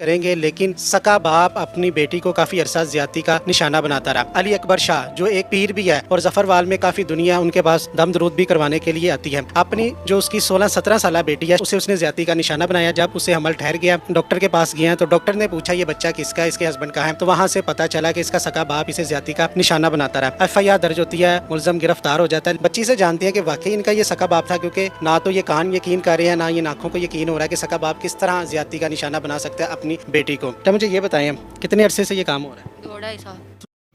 करेंगे, लेकिन सका बाप अपनी बेटी को काफी अरसा ज्यादती का निशाना बनाता रहा। अली अकबर शाह जो एक पीर भी है और जफरवाल में काफी दुनिया उनके पास दम दरूद भी करवाने के लिए आती है। अपनी जो उसकी 16-17 साल बेटी है उसे उसने ज्यादती का निशाना बनाया। जब उसे हमल ठहर गया, डॉक्टर के पास गया तो डॉक्टर ने पूछा ये बच्चा किसका है, इसके हस्बैंड का है। तो वहाँ से पता चला कि इसका सका बाप इसे ज्यादती का निशाना बनाता रहा। FIR दर्ज होती है, मुलजम गिरफ्तार हो जाता है। बच्ची से जानती है कि वाकई इनका ये सका बाप था, क्योंकि ना तो ये कान यकीन कर रहे हैं, ना ये आंखों को यकीन हो रहा है कि सका बाप किस तरह ज्यादती का निशाना बना सकता है अपनी बेटी को। तो मुझे ये बताएं कितने अरसे से ये काम हो रहा है? 2-2.5 साल।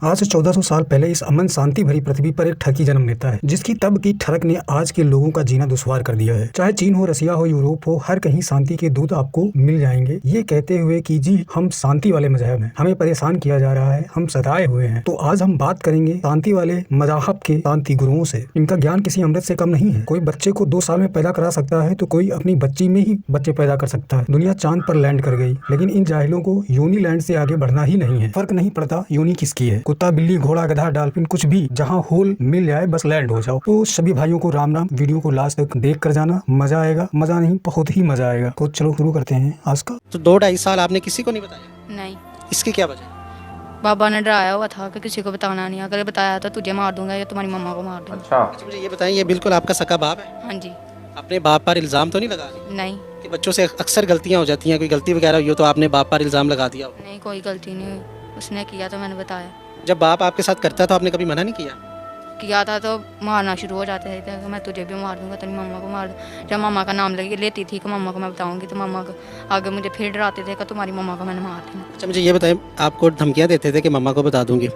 आज से 1400 साल पहले इस अमन शांति भरी पृथ्वी पर एक ठगी जन्म लेता है, जिसकी तब की ठरक ने आज के लोगों का जीना दुश्वार कर दिया है। चाहे चीन हो, रसिया हो, यूरोप हो, हर कहीं शांति के दूत आपको मिल जाएंगे, ये कहते हुए कि जी हम शांति वाले मजहब हैं, हमें परेशान किया जा रहा है, हम सताए हुए हैं। तो आज हम बात करेंगे शांति वाले मजाहब के शांति गुरुओं से। इनका ज्ञान किसी अमृत से कम नहीं है। कोई बच्चे को 2 साल में पैदा करा सकता है तो कोई अपनी बच्ची में ही बच्चे पैदा कर सकता है। दुनिया चांद पर लैंड कर गई, लेकिन इन जाहिलों को यूनी लैंड से आगे बढ़ना ही नहीं है। फर्क नहीं पड़ता यूनी किसकी है, कुत्ता, बिल्ली, घोड़ा, गधा, डॉल्फिन, कुछ भी, जहां होल मिल जाए बस लैंड हो जाओ। तो सभी भाइयों को राम राम। वीडियो को लास्ट तक देख कर जाना, मजा आएगा, मजा नहीं बहुत ही मजा आएगा। तो चलो शुरू करते हैं आज का। तो 2-2.5 साल आपने किसी को नहीं बताया? नहीं, इसकी क्या वजह? बाबा ने डराया हुआ था कि किसी को बताना नहीं, अगर बताया तो तुझे मार दूंगा या तुम्हारी मम्मा को मार दूंगा। अच्छा, मुझे ये बताएं, ये बिल्कुल आपका सका बाप है? हाँ जी। अपने बाप पर इल्ज़ाम तो नहीं लगा रही? नहीं कि बच्चों से अक्सर गलतियां हो जाती हैं, कोई गलती वगैरह हुई हो तो आपने बाप पर इल्ज़ाम लगा दिया हो? नहीं, कोई गलती नहीं हुई, उसने किया तो मैंने बताया। जब बाप आपके साथ करता तो आपने कभी मना नहीं किया? था तो मारना शुरू हो जाते थे कि मैं तुझे भी मार दूंगा, तेरी मम्मा को मार दूँ। जब मम्मा का नाम लेती थी कि मम्मा को मैं बताऊंगी, तो मम्मा को आगे मुझे फिर डराते थे कि तुम्हारी मम्मा को मैंने मार देना। अच्छा, मुझे ये बताएं, आपको धमकियां देते थे कि मम्मा को बता दूंगी,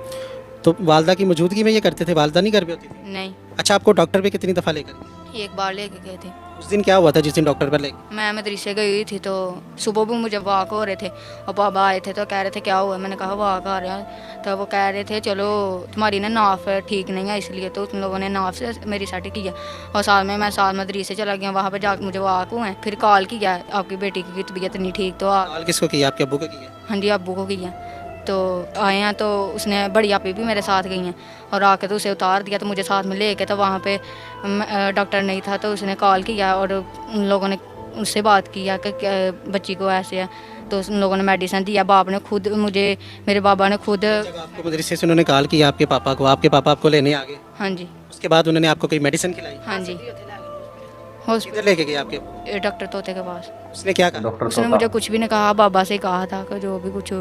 तो वालदा की मौजूदगी में ये करते थे? वालदा नहीं घर पे होती थी? नहीं, अच्छा, आपको डॉक्टर पे कितनी दफ़ा लेकर गए? एक बार लेके गए थे। उस दिन क्या हुआ था जिस दिन डॉक्टर पर ले? मैं मदरसे गई हुई थी, तो सुबह भी मुझे वाक हो रहे थे और बाबा आए थे तो कह रहे थे क्या हुआ, मैंने कहा वाक आ रहा है। तो वो कह रहे थे चलो तुम्हारी ना नाफ ठीक नहीं है, इसलिए तो उन लोगों ने नाफ से मेरी सेट किया। और साथ में मैं साथ मदरसे चला गया, वहाँ पर जाकर मुझे वाक हुए। फिर कॉल किया आपकी बेटी की तबीयत नहीं ठीक, तो कॉल किसको किया? आपके अब्बू को किया? हाँ जी, अब्बू को किया। तो आए हैं तो उसने बड़ी आपी भी मेरे साथ गई हैं और आके तो उसे उतार दिया, तो मुझे साथ में ले गए। तो वहाँ पे डॉक्टर नहीं था, तो उसने कॉल किया और उन लोगों ने उससे बात किया कि बच्ची को ऐसे है, तो उन लोगों ने मेडिसिन दिया। बाप ने खुद मुझे, मेरे बाबा ने खुद, जब आपको मदरसे से उन्होंने कॉल किया आपके पापा को, आपके पापा आपको लेने आ गए? हाँ जी। उसके बाद उन्होंने आपको कोई मेडिसिन खिलाई? हाँ जी, किधर लेके गए आपके? डॉक्टर तोते के पास। उसने क्या कहा? उसने मुझे कुछ भी नहीं कहा, बाबा से कहा था कि जो भी कुछ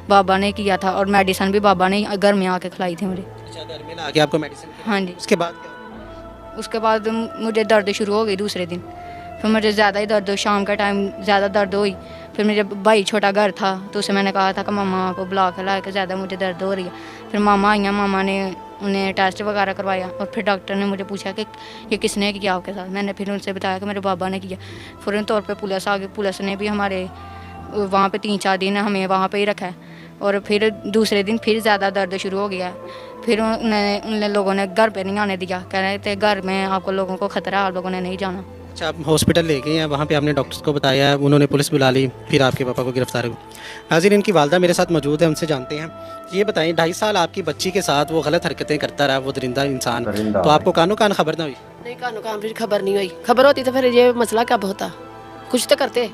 बाबा ने किया था, और मेडिसिन भी बाबा ने घर में आके खिलाई थी मुझे। अच्छा, घर में ला के आपको मेडिसिन खिलाई? हाँ जी। उसके बाद क्या हुआ? उसके बाद मुझे दर्द शुरू हो गई दूसरे दिन। फिर मुझे ज़्यादा ही दर्द, शाम का टाइम ज़्यादा दर्द हुई। फिर मेरे भाई छोटा घर था, तो उसे मैंने कहा था कि मम्मा को बुला के ला के ज़्यादा मुझे दर्द हो रही है। फिर मामा आई, मामा ने उन्हें टेस्ट वगैरह करवाया, और फिर डॉक्टर ने मुझे पूछा कि ये किसने किया आपके साथ। मैंने फिर उनसे बताया कि मेरे बाबा ने किया। फ़ौरन तौर पे पुलिस आ गई। पुलिस ने भी हमारे वहाँ पे 3-4 दिन हमें वहाँ पे ही रखा है, और फिर दूसरे दिन फिर ज़्यादा दर्द शुरू हो गया है। फिर उन लोगों ने घर पे नहीं आने दिया, कह रहे थे घर में आपको लोगों को ख़तरा है, आप लोगों ने नहीं जाना। अच्छा, आप हॉस्पिटल ले गए हैं, वहाँ पे आपने डॉक्टर्स को बताया, उन्होंने पुलिस बुला ली, फिर आपके पापा को गिरफ्तार हुआ। नाज़रीन, इनकी वालदा मेरे साथ मौजूद है, उनसे जानते हैं। ये बताएं, 2.5 साल आपकी बच्ची के साथ वो गलत हरकतें करता रहा, वो दरिंदा इंसान, तो आपको कानो कान खबर ना हुई? नहीं, कानों कान फिर खबर नहीं हुई। खबर होती तो फिर ये मसला कब होता, कुछ तो करते।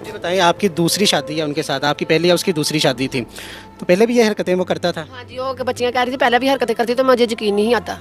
ये बताएं, आपकी दूसरी शादी है उनके साथ, आपकी पहली या उसकी दूसरी शादी थी, तो पहले भी ये हरकतें वो करता था? हाँ जी, वो बच्चियाँ कह रही थी पहले भी हरकतें करती, तो मुझे यकीन नहीं आता।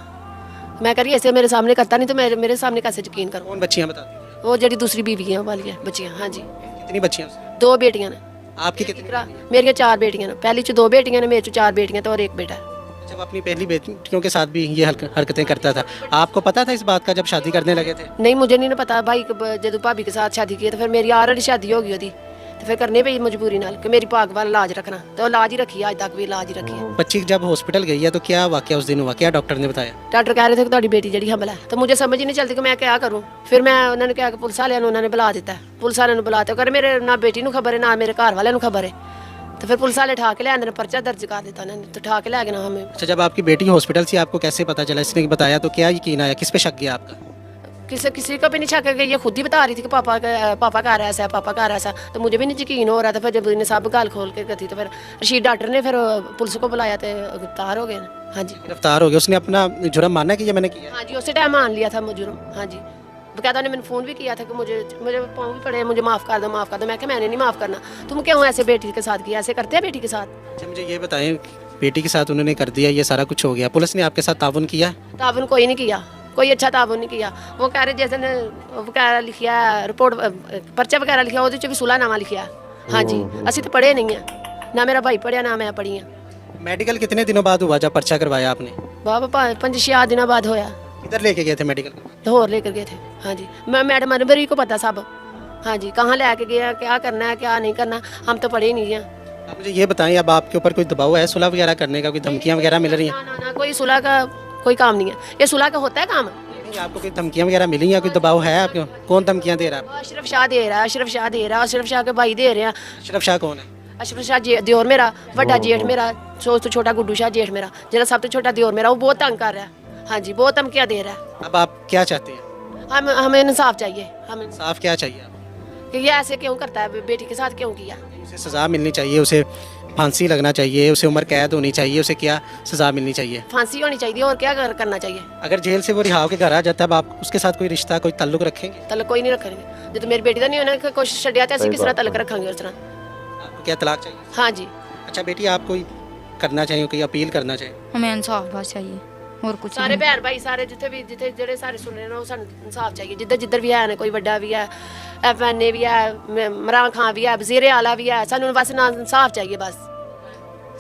मैं कह रही ऐसे मेरे सामने करता नहीं, तो मेरे सामने कैसे यकीन करूँ। कौन बच्चियाँ बताती? वो जड़ी दूसरी बीवी है वाली है बच्चियाँ। हाँ जी, कितनी बच्चियाँ? 2 बेटियाँ ने। आपकी कितनी? मेरी 4 बेटियाँ ने। पहली 2 बेटियाँ ने, मेरे 4 बेटियाँ तो और 1 बेटा है। जब अपनी पहली बेटियों के साथ भी ये हरकतें करता था, आपको पता था इस बात का जब शादी करने लगे थे? नहीं, मुझे नहीं पता। भाई जब भाभी के साथ शादी की तो फिर मेरी ऑलरेडी शादी हो गई थी, तो फिर करने पे मजबूरी नाल कि मेरी भाग वाला इलाज रखना, तो इलाज ही रखी, आज तक भी इलाज ही रखी है। बच्ची जब हॉस्पिटल गई है तो क्या वाकया उस दिन हुआ, क्या डॉक्टर ने बताया? डॉक्टर कह रहे थे कि तुम्हारी बेटी जड़ी हमला है, तो मुझे समझ ही नहीं चलती कि मैं क्या करूं। फिर मैं उन्होंने कहा कि पुलिस वाले उन्होंने बुला दिता है। पुलिस वाले ने बुलाते कर मेरे ना बेटी को खबर है ना मेरे घर वाले को खबर है, तो फिर पुलिस वाले ठा के ले आंदे, पर्चा दर्ज कर देता उन्होंने, तो ठा के ले गए ना हमें। अच्छा, जब आपकी बेटी हॉस्पिटल से आपको कैसे पता चला, इसने बताया तो क्या यकीन आया, किस पे शक गया आपका? किसी को भी नहीं शक है, ये खुद ही बता रही थी कि पापा का रहा ऐसा, पापा का रहा ऐसा, तो मुझे भी नहीं यकीन हो रहा था। फिर जब इन्हें सब गाल खोल के कथी, तो फिर रशीद डॉक्टर ने फिर पुलिस को बुलाया, तो गिरफ्तार हो गए। हाँ जी, गिरफ्तार हो गया। उसने अपना जुर्म माना कि ये मैंने किया? हाँ जी, उसी टाइम मान लिया था मुजुर्म। हाँ जी, बकायदा उन्होंने मैंने फ़ोन भी किया था कि मुझे पाँव भी पड़े, मुझे माफ़ कर दो, माफ़ कर दो। मैं क्या मैंने नहीं माफ़ करना, तुम क्यों ऐसे बेटी के साथ किया, ऐसे करते हैं बेटी के साथ? अच्छा मुझे ये बताएं, बेटी के साथ उन्होंने कर दिया, ये सारा कुछ हो गया, पुलिस ने आपके साथ ताउन किया? ताउन कोई नहीं किया, कोई अच्छा ताउन नहीं किया। वो कह रहे जैसे ने वगैरह लिखिया रिपोर्ट पर्चा वगैरह लिखिया, वो भी सुलहनामा लिखिया। हाँ जी, असी तो पढ़े नहीं है, ना मेरा भाई पढ़िया ना मैं पढ़ी हाँ। मेडिकल कितने दिनों बाद हुआ जब पर्चा करवाया आपने? बाबा 5-6 दिनों बाद होया। किधर लेके गए थे मेडिकल? लाहौर लेकर गए थे। हाँ जी, मैं मैडम अनबरी को पता सब। हाँ जी, कहाँ लेके गया, क्या करना है क्या नहीं करना, हम तो पढ़े ही नहीं हैं। आप मुझे ये बताएं, अब आपके ऊपर कोई दबाव है सुलह वगैरह करने का, कोई धमकियाँ वगैरह मिल रही हैं? ना ना ना, कोई सुलह का कोई काम नहीं है, ये सुलह का होता है काम। नहीं, आपको कोई धमकियाँ वगैरह मिली हैं, कोई दबाव है आपको? कौन धमकियाँ दे रहा है? अशरफ शाह दे रहा है, अशरफ शाह दे रहा है, अशरफ शाह के भाई दे रहे हैं। अशरफ शाह कौन है? अशरफ शाह दियोर मेरा, वड्डा जेठ मेरा, तो छोटा गुड्डू शाह जेठ मेरा, जरा सब तो छोटा दियोर मेरा, वो बहुत तंग कर रहा है। हाँ जी, बहुत धमकियाँ दे रहा है। अब आप क्या चाहते हैं? हमें इंसाफ चाहिए, हमें साफ क्या चाहिए आपको? कि ये ऐसे क्यों करता है, बेटी के साथ क्यों किया? उसे सज़ा मिलनी चाहिए, उसे फांसी लगना चाहिए, उसे उम्र कैद होनी चाहिए, उसे क्या सज़ा मिलनी चाहिए? फांसी होनी चाहिए, और क्या करना चाहिए? अगर जेल से वो रिहा होकर घर आ जाता है, अब आप उसके साथ कोई रिश्ता, कोई ताल्लुक रखेंगे? तलक कोई नहीं रखेंगे, जो तो मेरी बेटी का नहीं होना कोशिश छड़िया तो असं किस तरह तलक रखेंगे उस तरह? आपको क्या तलाक चाहिए? हाँ जी। अच्छा बेटी, आप कोई करना चाहिए, कोई अपील करना चाहिए? हमें इंसाफ बस चाहिए और कुछ सारे नहीं। भैन भाई सारे जिथे जेडे सारे सुन रहे ना, सानू इंसाफ चाहिए, जिधर भी है ना, कोई बड़ा भी है, FNA भी है, इमरान खान भी है, वज़ीर आला भी है, सानू बस ना इंसाफ चाहिए, बस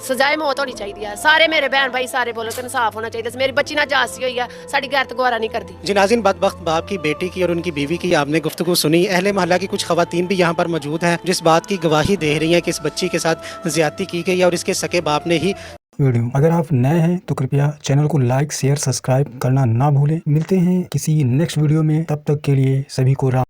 सजाए मौत होनी चाहिए है। सारे मेरे बहन भाई सारे बोलो कि इंसाफ होना चाहिए। मेरी बच्ची ना जासी हुई है, साड़ी गैरत गवारा नहीं करती। जी नाज़रीन, बदबख्त बाप की बेटी की और उनकी बीवी की आपने गुफ्तगू सुनी। अहले मोहल्ला की कुछ खवातीन भी यहाँ पर मौजूद हैं जिस बात की गवाही दे रही हैं कि इस बच्ची के साथ ज़्यादती की गई है और इसके सके बाप ने ही। वीडियो अगर आप नए हैं तो कृपया चैनल को लाइक शेयर सब्सक्राइब करना ना भूलें। मिलते हैं किसी नेक्स्ट वीडियो में, तब तक के लिए सभी को राम।